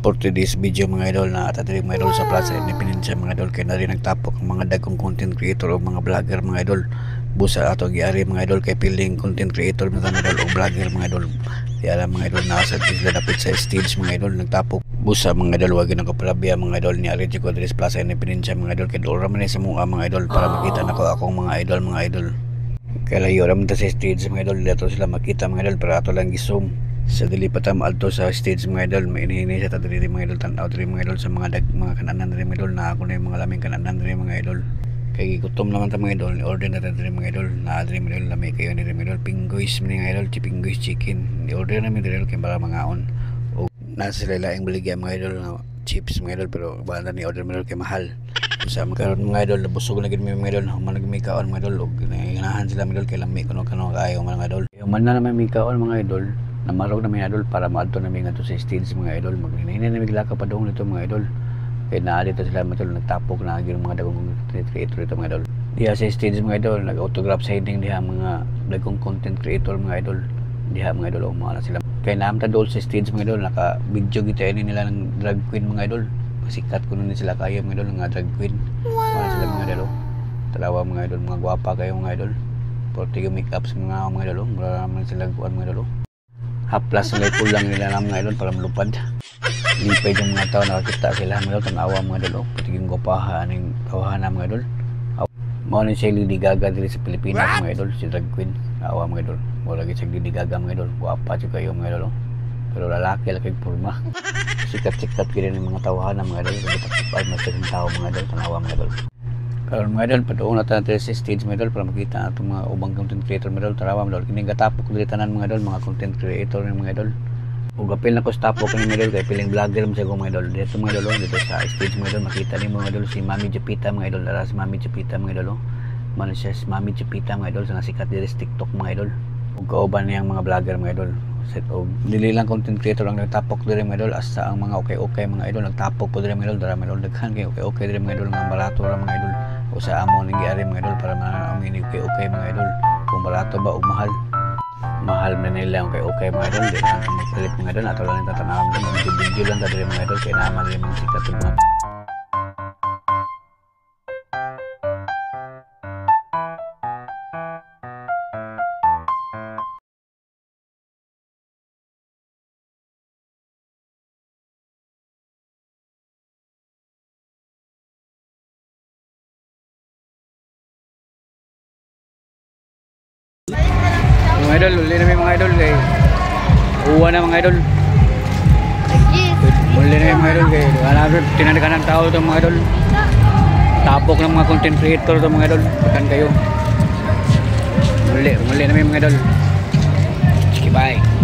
for today's video mga idol na atadiri mga idol sa Plaza Independencia mga idol kay na rin nagtapok ang mga dagkong content creator o mga vlogger mga idol busa ato giari mga idol kay piling content creator mga idol o vlogger mga idol kaya mga idol nasa sila dapit sa stage mga idol nagtapok busa mga idol wag na kapalabya mga idol ni Archie Codres Plaza Independencia mga idol kay doon raman sa mga idol para makita nako akong mga idol kaya layo raman ta sa stage mga idol dito sila makita mga idol para ato lang gi-zoom sa dili pa tam alto sa stage mga idol may inihini sa tadiri mga idol tanaw diri mga idol sa mga kananan diri mga idol na ako na yung mga laming kananan diri mga idol kay gutom naman ta mga idol ni order na diri mga idol na diri mga idol lamay kayo ni mga idol pinggoys mga idol pinggoys chicken ni order na diri kay para mangaon o nasa sila laing baligya mga idol na chips mga idol pero banda ni order mga idol kay mahal sa karon mga idol busog na gid mga idol human nagmi kaon mga idol og ganahan sila mga idol kay lami kuno kayo mga idol human na naman mi kaon mga idol namarog na mga idol para maadto na mga to sa stage mga idol maghinay na miglaka pa doon nito mga idol kay naali ta sila mga idol nagtapok na gyud mga dagong creator ito mga idol diha sa stage mga idol nag-autograph signing diha mga dagong content creator mga idol diha mga idol umaana sila kay naamta doon sa stage mga idol naka video kita ini nila ng drag queen mga idol sikat kuno ni sila kayo mga idol nga drag queen wala sila mga idol talawa mga idol mga gwapa kayo mga idol porte yung makeups mga idol mura naman sila kuan mga idol haplas na kulang nila ng mga idol para malupad lipay yung mga tao nakakita sila mga idol tanawa mga idol pati yung gupahan ng tawahan mga idol mao ni siya Lady Gaga diri sa Pilipinas mga idol si drag queen tawa mga idol wala gid siya Lady Gaga mga idol guwapa siya kayo mga idol pero lalaki laki porma sikat-sikat gid ng mga tawahan ng mga idol pag mas tao mga idol tanawa mga idol karon mga idol paduong na tayo sa stage mga idol para makita atong mga ubang content creator mga idol tarawa mga idol kini gatapok diri tanan mga idol mga content creator ng mga idol ug apil na ko tapok kini mga idol kay piling vlogger mo siya mga idol dito mga idol dito sa stage mga idol makita ni mga idol si Mami Jupita mga idol dara si Mami Jupita mga idol man siya si Mami Jupita mga idol sa sikat diri sa TikTok mga idol ug kauban niyang mga vlogger mga idol set og dili lang content creator lang nagtapok diri mga idol asa ang mga okay mga idol nagtapok po diri mga idol dara mga idol daghan kay okay diri mga idol nga barato ra mga idol o sa amo ning giari mga idol para maamin okay mga idol kung barato ba o mahal na nila okay mga idol di na magpalit mga idol ato lang tatanawon mo video lang diri mga idol kay naman rin mga sikat mga mga idol, uli na mga idol kay uwa na mga idol uli na mga idol kay tinadakan ng tao itong mga idol tapok ng mga content creator itong mga idol pakan kayo uli na mga idol sige bye.